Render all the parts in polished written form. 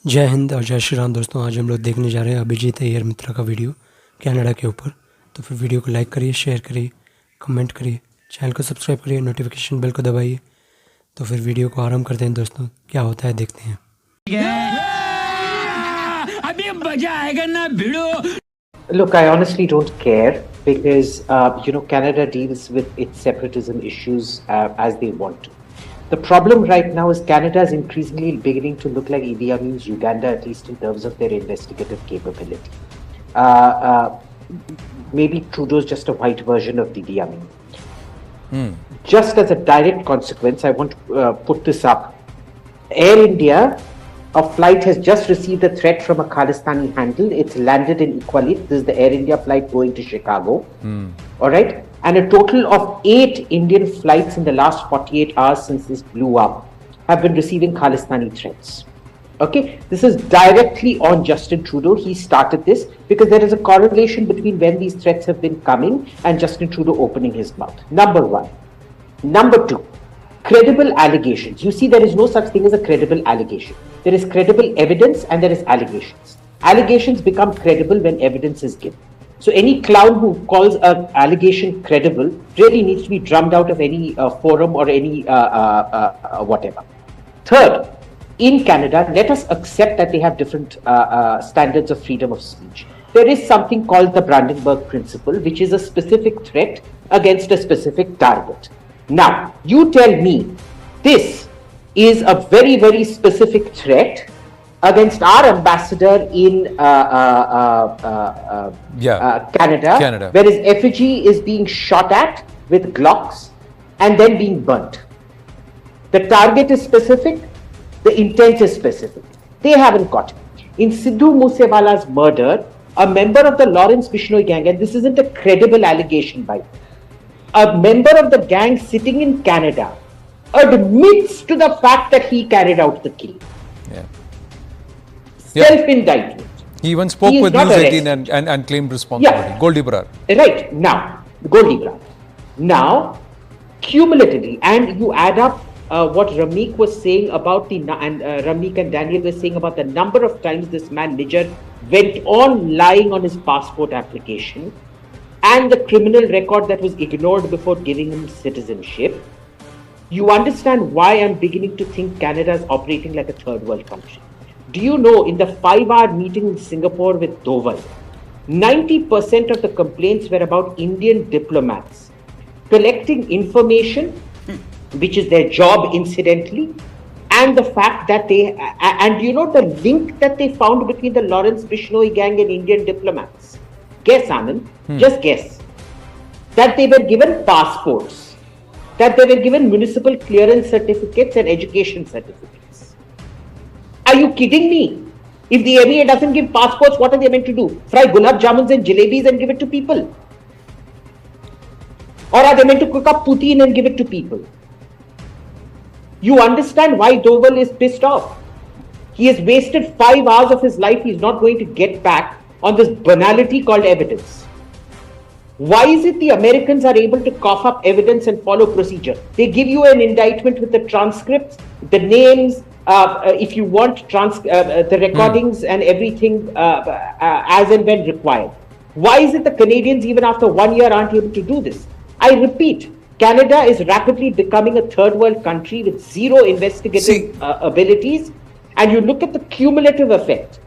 जय हिंद और जय श्री राम दोस्तों। आज हम लोग देखने जा रहे हैं अभिजीत अय्यर मित्रा का वीडियो कनाडा के ऊपर। तो फिर वीडियो को लाइक करिए, शेयर करिए, कमेंट करिए, चैनल को सब्सक्राइब करिए, नोटिफिकेशन बेल को दबाइए। तो फिर वीडियो को आराम करते हैं दोस्तों, क्या होता है देखते हैं। अभी मजा आएगा ना भिड़ो। Look, I honestly don't care because, Canada deals with its separatism issues as they want to. The problem right now is Canada is increasingly beginning to look like Idi Amin's Uganda, at least in terms of their investigative capability. Maybe Trudeau's just a white version of Idi Amin. Just as a direct consequence, I want to put this up. Air India, a flight has just received a threat from a Khalistani handle. It's landed in Iqaluit. This is the Air India flight going to Chicago. All right. And a total of 8 Indian flights in the last 48 hours since this blew up have been receiving Khalistani threats. Okay. This is directly on Justin Trudeau. He started this because there is a correlation between when these threats have been coming and Justin Trudeau opening his mouth. Number one. Number two. Credible allegations. You see, there is no such thing as a credible allegation. There is credible evidence and there is allegations. Allegations become credible when evidence is given. So any clown who calls an allegation credible really needs to be drummed out of any forum or any whatever. Third, in Canada, let us accept that they have different standards of freedom of speech. There is something called the Brandenburg Principle, which is a specific threat against a specific target. Now, you tell me this is a very, very specific threat against our ambassador in Canada, where his effigy is being shot at with Glocks and then being burnt. The target is specific, the intent is specific. They haven't got it. In Sidhu Moosewala's murder, a member of the Lawrence Bishnoi gang, and this isn't a credible allegation by them, a member of the gang sitting in Canada admits to the fact that he carried out the killing. Self-indictment. He even spoke with News 18 and claimed responsibility. Yeah. Goldie Brar. Right. Now, Goldie Brar. Now, cumulatively, and you add up what Ramneek was saying about Ramneek and Daniel were saying about the number of times this man Nijar went on lying on his passport application, and the criminal record that was ignored before giving him citizenship, you understand why I'm beginning to think Canada is operating like a third world country. Do you know, in the 5-hour meeting in Singapore with Doval, 90% of the complaints were about Indian diplomats collecting information, which is their job incidentally, and the fact that the link that they found between the Lawrence Bishnoi gang and Indian diplomats. Guess, Anand, just guess. That they were given passports, that they were given municipal clearance certificates and education certificates. Are you kidding me? If the MEA doesn't give passports, what are they meant to do? Fry gulab jamuns and jalebis and give it to people? Or are they meant to cook up poutine and give it to people? You understand why Doval is pissed off. He has wasted 5 hours of his life. He's not going to get back on this banality called evidence. Why is it the Americans are able to cough up evidence and follow procedure? They give you an indictment with the transcripts, the names, if you want the recordings and everything as and when required. Why is it the Canadians, even after 1 year, aren't able to do this? I repeat, Canada is rapidly becoming a third world country with zero investigative abilities, and you look at the cumulative effect.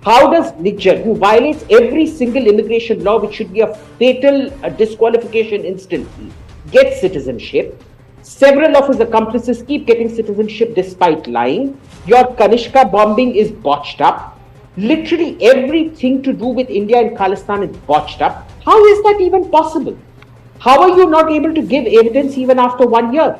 How does Nijar, who violates every single immigration law, which should be a fatal disqualification instantly, get citizenship? Several of his accomplices keep getting citizenship despite lying. Your Kanishka bombing is botched up. Literally everything to do with India and Khalistan is botched up. How is that even possible? How are you not able to give evidence even after 1 year?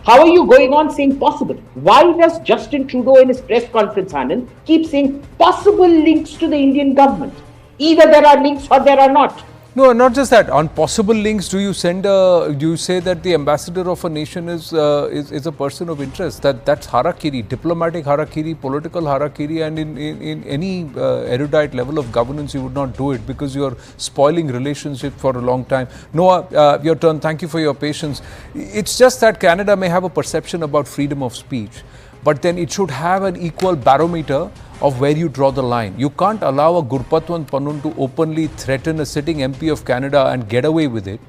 How are you going on saying possible? Why does Justin Trudeau in his press conference, Anand, keep saying possible links to the Indian government? Either there are links or there are not. No, not just that. On possible links, do you say that the ambassador of a nation is a person of interest? That's harakiri, diplomatic harakiri, political harakiri, and in any erudite level of governance, you would not do it because you're spoiling relationship for a long time. Noah, your turn. Thank you for your patience. It's just that Canada may have a perception about freedom of speech. but then it should have an equal barometer of where you draw the line. You can't allow a Gurpatwant Pannun to openly threaten a sitting MP of Canada and get away with it.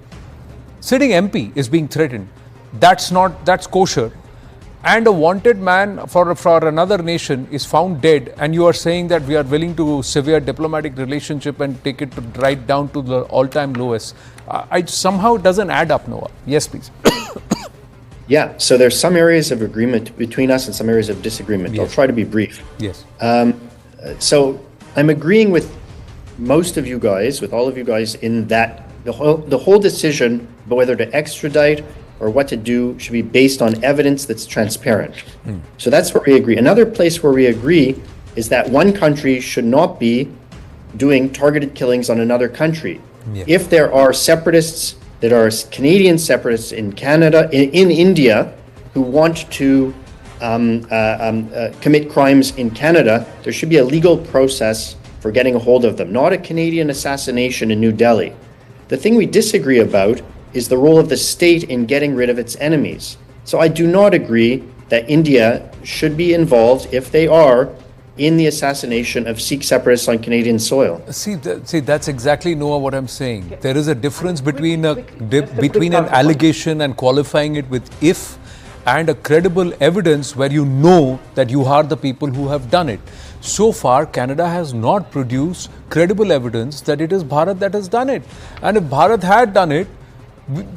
Sitting MP is being threatened. That's kosher. And a wanted man for another nation is found dead, and you are saying that we are willing to sever diplomatic relationship and take it right down to the all-time lowest. It somehow doesn't add up, Noah. Yes, please. Yeah, so there's some areas of agreement between us and some areas of disagreement. Yes. I'll try to be brief. Yes. So I'm agreeing with most of you guys, with all of you guys, in that the whole decision about whether to extradite or what to do should be based on evidence that's transparent. So that's where we agree. Another place where we agree is that one country should not be doing targeted killings on another country. Yeah. If there are separatists that are Canadian separatists in Canada, in India, who want to commit crimes in Canada, there should be a legal process for getting a hold of them, not a Canadian assassination in New Delhi. The thing we disagree about is the role of the state in getting rid of its enemies. So I do not agree that India should be involved, if they are, in the assassination of Sikh separatists on Canadian soil. See, that's exactly, Noah, what I'm saying. There is a difference between quick an allegation and qualifying it with if, and a credible evidence where you know that you are the people who have done it. So far, Canada has not produced credible evidence that it is Bharat that has done it. And if Bharat had done it,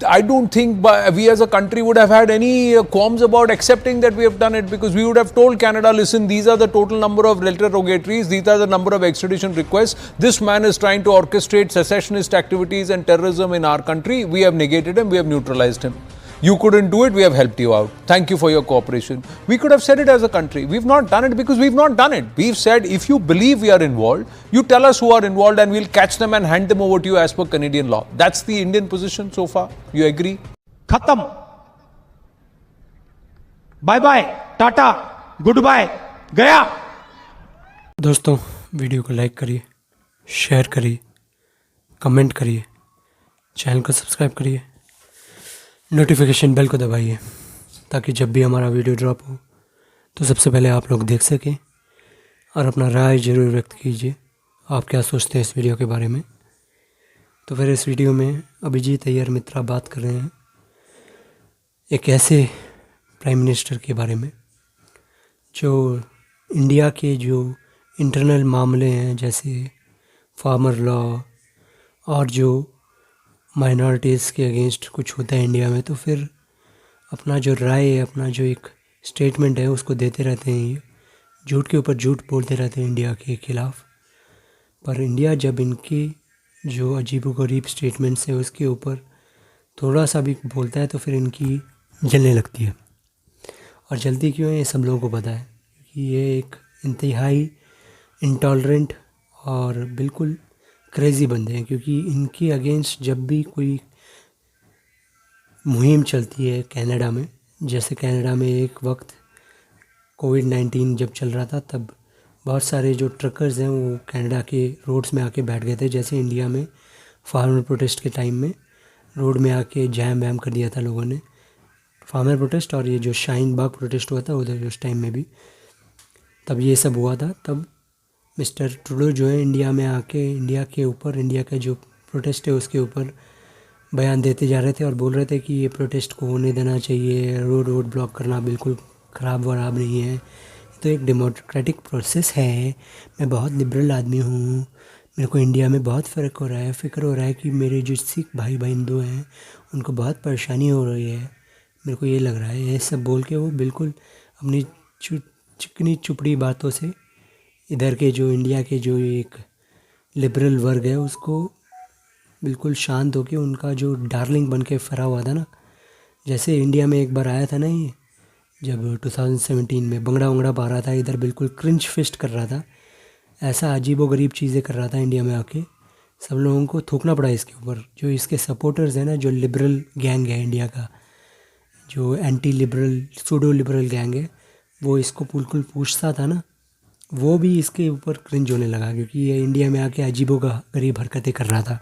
I don't think we as a country would have had any qualms about accepting that we have done it, because we would have told Canada, listen, these are the total number of interrogatories, these are the number of extradition requests. This man is trying to orchestrate secessionist activities and terrorism in our country. We have negated him, we have neutralized him. You couldn't do it, we have helped you out. Thank you for your cooperation. We could have said it as a country. We've not done it because we've not done it. We've said, if you believe we are involved, you tell us who are involved and we'll catch them and hand them over to you as per Canadian law. That's the Indian position so far. You agree? खत्म bye bye tata goodbye गया। दोस्तों video को like करिए, share करिए, comment करिए, channel को subscribe करिए, notification bell को दबाइए ताकि जब भी हमारा वीडियो ड्रॉप हो तो सबसे पहले आप लोग देख सकें, और अपना राय ज़रूर व्यक्त कीजिए, आप क्या सोचते हैं इस वीडियो के बारे में। तो फिर इस वीडियो में अभिजीत अय्यर मित्रा बात कर रहे हैं एक ऐसे प्राइम मिनिस्टर के बारे में जो इंडिया के जो इंटरनल मामले हैं, जैसे फार्मर लॉ और जो माइनॉरिटीज़ के अगेंस्ट कुछ होता है इंडिया में, तो फिर अपना जो राय है, अपना जो एक स्टेटमेंट है उसको देते रहते हैं। ये झूठ के ऊपर झूठ बोलते रहते हैं इंडिया के ख़िलाफ़। पर इंडिया जब इनके जो अजीबोगरीब स्टेटमेंट्स है उसके ऊपर थोड़ा सा भी बोलता है तो फिर इनकी जलने लगती है। और जल्दी क्यों है ये सब लोगों को पता है, क्योंकि ये एक इंतहाई इंटॉलरेंट और बिल्कुल क्रेज़ी बंदे हैं। क्योंकि इनके अगेंस्ट जब भी कोई मुहिम चलती है कनाडा में, जैसे कनाडा में एक वक्त कोविड-19 जब चल रहा था, तब बहुत सारे जो ट्रकर्स हैं वो कनाडा के रोड्स में आके बैठ गए थे। जैसे इंडिया में फार्मर प्रोटेस्ट के टाइम में रोड में आके जैम वैम कर दिया था लोगों ने, फार्मर प्रोटेस्ट और ये जो शाहीन बाग प्रोटेस्ट हुआ था उधर उस टाइम में भी, तब ये सब हुआ था। तब मिस्टर ट्रूडो जो है इंडिया में आके इंडिया के ऊपर, इंडिया का जो प्रोटेस्ट है उसके ऊपर बयान देते जा रहे थे और बोल रहे थे कि ये प्रोटेस्ट को होने देना चाहिए, रोड ब्लॉक करना बिल्कुल ख़राब वराब नहीं है, तो एक डेमोक्रेटिक प्रोसेस है, मैं बहुत लिबरल आदमी हूँ, मेरे को इंडिया में बहुत फ़र्क हो रहा है, फ़िक्र हो रहा है कि मेरे जो सिख भाई हिंदू हैं उनको बहुत परेशानी हो रही है, मेरे को ये लग रहा है। ये सब बोल के वो बिल्कुल अपनी चिकनी चुपड़ी बातों से इधर के जो इंडिया के जो एक लिबरल वर्ग है उसको बिल्कुल शांत होके, उनका जो डार्लिंग बन के फरा हुआ था ना, जैसे इंडिया में एक बार आया था ना ये, जब 2017 में बंगड़ा वंगड़ा पा रहा था इधर, बिल्कुल क्रिंच फिस्ट कर रहा था, ऐसा अजीब व गरीब चीज़ें कर रहा था इंडिया में आके, सब लोगों को थूकना पड़ा इसके ऊपर। जो इसके सपोर्टर्स हैं ना, जो लिबरल गैंग है इंडिया का, जो anti liberal pseudo liberal gang है, वो इसको बिल्कुल पूछता था ना, वो भी इसके ऊपर क्रिंज होने लगा, क्योंकि ये इंडिया में आके अजीबो का गरीब हरकतें कर रहा था।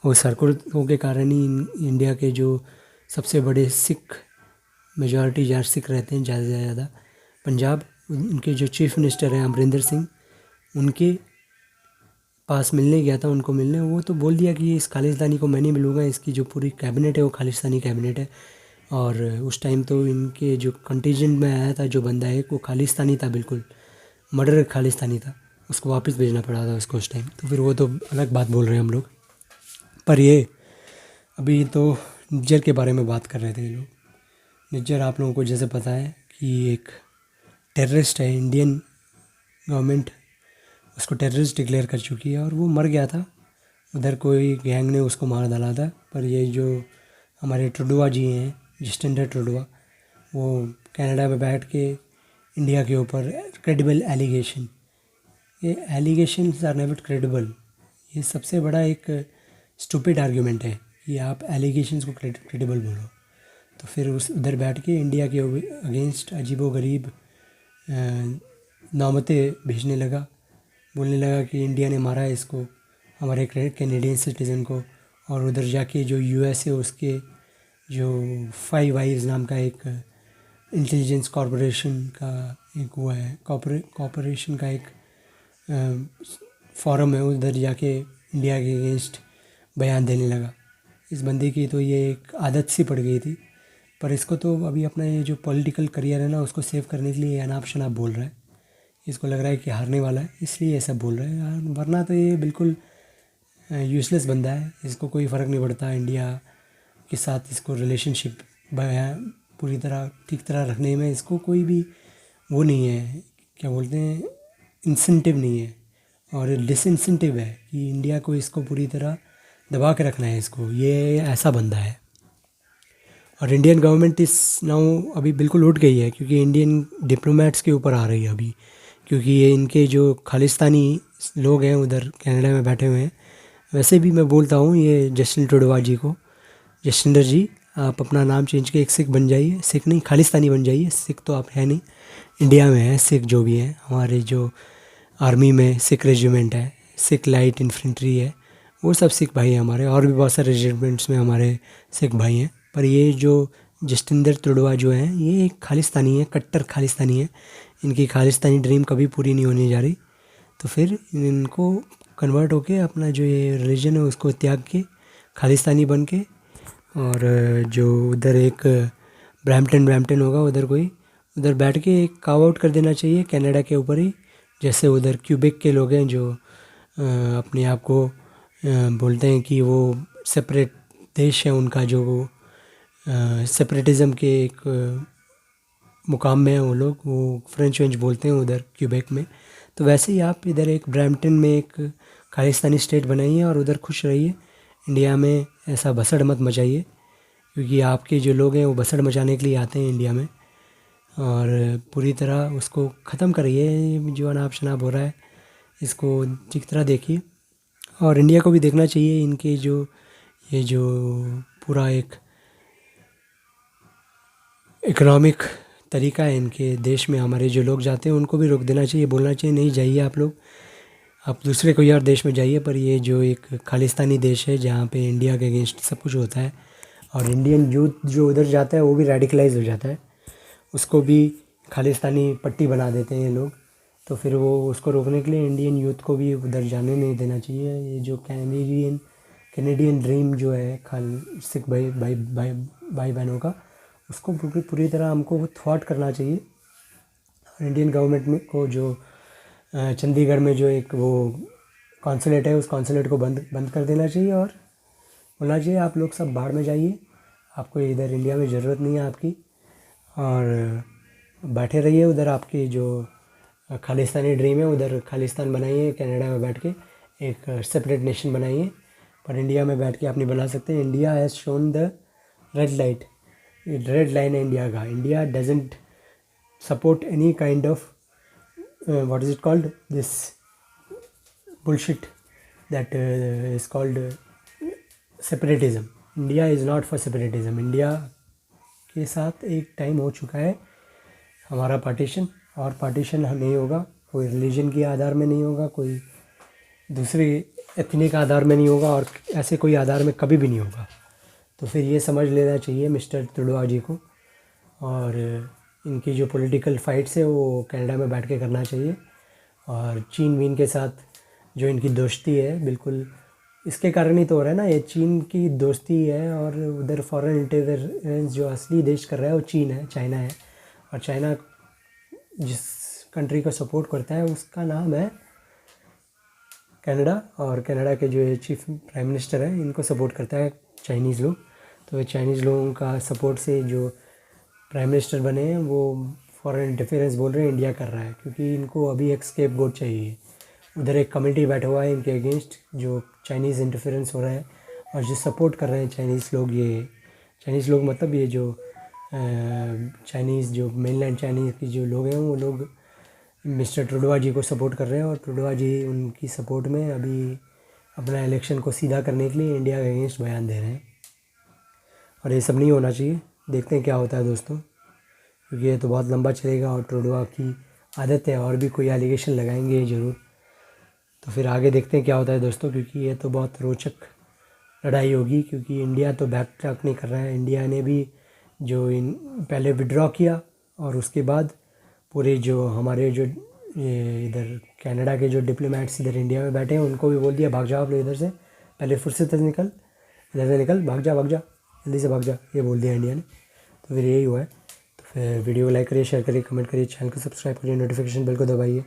और सरकारों के कारण ही इंडिया के जो सबसे बड़े सिख मेजॉरिटी जहाँ सिख रहते हैं ज़्यादा से ज़्यादा, पंजाब, उनके जो चीफ मिनिस्टर हैं अमरिंदर सिंह, उनके पास मिलने गया था, उनको मिलने। वो तो बोल दिया कि इस खालिस्तानी को मैं नहीं मिलूँगा, इसकी जो पूरी कैबिनेट है वो खालिस्तानी कैबिनेट है। और उस टाइम तो इनके जो कंटिजेंट में आया था जो बंदा है वो खालिस्तानी था, बिल्कुल मर्डर खालिस्तानी था, उसको वापस भेजना पड़ा था उसको उस टाइम। तो फिर वो तो अलग बात बोल रहे हैं हम लोग। पर ये अभी तो निज्जर के बारे में बात कर रहे थे ये लोग। निज्जर आप लोगों को जैसे पता है कि एक टेररिस्ट है, इंडियन गवर्नमेंट उसको टेररिस्ट डिक्लेयर कर चुकी है और वो मर गया था। उधर कोई गैंग ने उसको मार डाला था। पर ये जो हमारे ट्रुडोआ जी हैं, जस्टिन ट्रुडोआ, वो कनाडा में बैठ के इंडिया के ऊपर क्रेडिबल एलिगेशन, ये एलिगेशंस आर नेवर क्रेडिबल, ये सबसे बड़ा एक स्टूपिड आर्ग्यूमेंट है कि आप एलिगेशंस को क्रेडिबल बोलो। तो फिर उस उधर बैठ के इंडिया के अगेंस्ट अजीबोगरीब नामतें भेजने लगा, बोलने लगा कि इंडिया ने मारा है इसको, हमारे कैनेडियन सिटीज़न को। और उधर जाके जो यूएस है उसके जो 5 आइज़ नाम का एक इंटेलिजेंस कॉरपोरेशन का एक वो है, कॉरपोरेशन का एक फोरम है, उधर जाके इंडिया के अगेंस्ट बयान देने लगा। इस बंदे की तो ये एक आदत सी पड़ गई थी। पर इसको तो अभी अपना ये जो पॉलिटिकल करियर है ना उसको सेव करने के लिए अनाप शनाप बोल रहा है। इसको लग रहा है कि हारने वाला है इसलिए ऐसा बोल रहा है, वरना तो ये बिल्कुल यूज़लेस बंदा है। इसको कोई फ़र्क नहीं पड़ता इंडिया के साथ, इसको रिलेशनशिप पूरी तरह ठीक तरह रखने में इसको कोई भी वो नहीं है, क्या बोलते हैं, इंसेंटिव नहीं है और डिसइंसेंटिव है कि इंडिया को इसको पूरी तरह दबा के रखना है इसको। ये ऐसा बंदा है। और इंडियन गवर्नमेंट इस नाउ अभी बिल्कुल उठ गई है क्योंकि इंडियन डिप्लोमेट्स के ऊपर आ रही है अभी, क्योंकि ये इनके जो खालिस्तानी लोग हैं उधर कनाडा में बैठे हुए हैं। वैसे भी मैं बोलता हूँ ये जस्टिन ट्रुडोआ जी को, जस्टिंदर जी आप अपना नाम चेंज के एक सिख बन जाइए, सिख नहीं खालिस्तानी बन जाइए। सिख तो आप है नहीं, इंडिया में है सिख जो भी हैं, हमारे जो आर्मी में सिख रेजिमेंट है, सिख लाइट इन्फेंट्री है, वो सब सिख भाई हैं हमारे। और भी बहुत सारे रेजिमेंट्स में हमारे सिख भाई हैं। पर ये जो जस्टिंदर ट्रुडोआ जो हैं ये एक खालिस्तानी है, कट्टर खालिस्तानी है। इनकी खालिस्तानी ड्रीम कभी पूरी नहीं होने जा रही। तो फिर इनको कन्वर्ट होके अपना जो ये रिलीजन है उसको त्याग के खालिस्तानी बन के, और जो उधर एक ब्रैम्पटन होगा उधर कोई उधर बैठ के एक काव आउट कर देना चाहिए कनाडा के ऊपर ही। जैसे उधर क्यूबेक के लोग हैं जो अपने आप को बोलते हैं कि वो सेपरेट देश है उनका, जो वो सेपरेटिज़म के एक मुकाम में हैं वो लोग, वो फ्रेंच वेंच बोलते हैं उधर क्यूबेक में। तो वैसे ही आप इधर एक ब्रैम्पटन में एक खालिस्तानी स्टेट बनाइए और उधर खुश रहिए। इंडिया में ऐसा भसड़ मत मचाइए क्योंकि आपके जो लोग हैं वो भसड़ मचाने के लिए आते हैं इंडिया में, और पूरी तरह उसको ख़त्म करिए। जो अनाप शनाप हो रहा है इसको ठीक तरह देखिए। और इंडिया को भी देखना चाहिए इनके जो ये जो पूरा एक इकोनॉमिक तरीका है इनके देश में, हमारे जो लोग जाते हैं उनको भी रोक देना चाहिए, बोलना चाहिए नहीं जाइए आप लोग, आप दूसरे कोई और देश में जाइए। पर ये जो एक खालिस्तानी देश है जहाँ पे इंडिया के अगेंस्ट सब कुछ होता है और इंडियन यूथ जो उधर जाता है वो भी रेडिकलाइज हो जाता है, उसको भी खालिस्तानी पट्टी बना देते हैं ये लोग। तो फिर वो उसको रोकने के लिए इंडियन यूथ को भी उधर जाने नहीं देना चाहिए। ये जो कैनेडियन ड्रीम जो है सिख भाई बहनों का, उसको पूरी तरह हमको थ्वाट करना चाहिए। और इंडियन गवर्नमेंट में को जो चंडीगढ़ में जो एक वो कॉन्सुलेट है उस कॉन्सुलेट को बंद कर देना चाहिए और बोलना चाहिए आप लोग सब बाहर में जाइए, आपको इधर इंडिया में ज़रूरत नहीं है आपकी, और बैठे रहिए उधर आपकी जो खालिस्तानी ड्रीम है उधर खालिस्तान बनाइए, कनाडा में बैठ के एक सेपरेट नेशन बनाइए। पर इंडिया में बैठ के आप नहीं बना सकते। India has shown the red line है इंडिया का। India doesn't support any kind of what is it called, this bullshit that is called separatism. India is not for separatism. India के साथ एक टाइम हो चुका है हमारा पार्टीशन, और पार्टीशन नहीं होगा, कोई रिलीजन के आधार में नहीं होगा, कोई दूसरे एथनिक आधार में नहीं होगा, और ऐसे कोई आधार में कभी भी नहीं होगा। तो फिर ये समझ लेना चाहिए मिस्टर ट्रुडोआ जी को। और इनकी जो पॉलिटिकल फाइट्स है वो कनाडा में बैठ के करना चाहिए। और चीन वीन के साथ जो इनकी दोस्ती है बिल्कुल इसके कारण ही तो हो रहा है ना, ये चीन की दोस्ती है। और उधर फॉरेन इंटरफेरेंस जो असली देश कर रहा है वो चीन है, चाइना है। और चाइना जिस कंट्री को सपोर्ट करता है उसका नाम है कनाडा। और कनाडा के जो चीफ प्राइम मिनिस्टर है इनको सपोर्ट करता है चाइनीज़ लोग। तो चाइनीज़ लोगों का सपोर्ट से जो प्राइम मिनिस्टर बने हैं वो फॉरेन इंटरफेरेंस बोल रहे हैं इंडिया कर रहा है, क्योंकि इनको अभी एक स्केप गोट चाहिए। उधर एक कमेटी बैठा हुआ है इनके अगेंस्ट जो चाइनीज़ इंटरफेरेंस हो रहा है और जो सपोर्ट कर रहे हैं चाइनीज़ लोग। ये चाइनीज़ लोग मतलब ये जो चाइनीज़ जो मेनलैंड चाइनीज़ के जो लोग हैं वो लोग मिस्टर ट्रुडो जी को सपोर्ट कर रहे हैं। और ट्रुडो जी उनकी सपोर्ट में अभी अपना इलेक्शन को सीधा करने के लिए इंडिया के अगेंस्ट बयान दे रहे हैं। और ये सब नहीं होना चाहिए। देखते हैं क्या होता है दोस्तों, क्योंकि ये तो बहुत लंबा चलेगा और ट्रुडो की आदत है और भी कोई एलिगेशन लगाएंगे ये ज़रूर। तो फिर आगे देखते हैं क्या होता है दोस्तों, क्योंकि ये तो बहुत रोचक लड़ाई होगी। क्योंकि इंडिया तो बैक ट्रैक नहीं कर रहा है। इंडिया ने भी जो पहले विड्रॉ किया और उसके बाद पूरे जो हमारे जो इधर कनाडा के जो डिप्लोमेट्स इधर इंडिया में बैठे हैं उनको भी बोल दिया भाग जाओ आप लोग इधर से, पहले फुर्सत से निकल, इधर से निकल, भाग जा जल्दी से भाग जा, ये बोल दिया इंडिया ने। तो फिर यही हुआ है। तो फिर वीडियो को लाइक करिए, शेयर करिए, कमेंट करिए, चैनल को सब्सक्राइब करिए, नोटिफिकेशन बेल को दबाइए।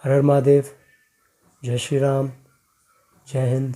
हर हर महादेव, जय श्री राम, जय हिंद।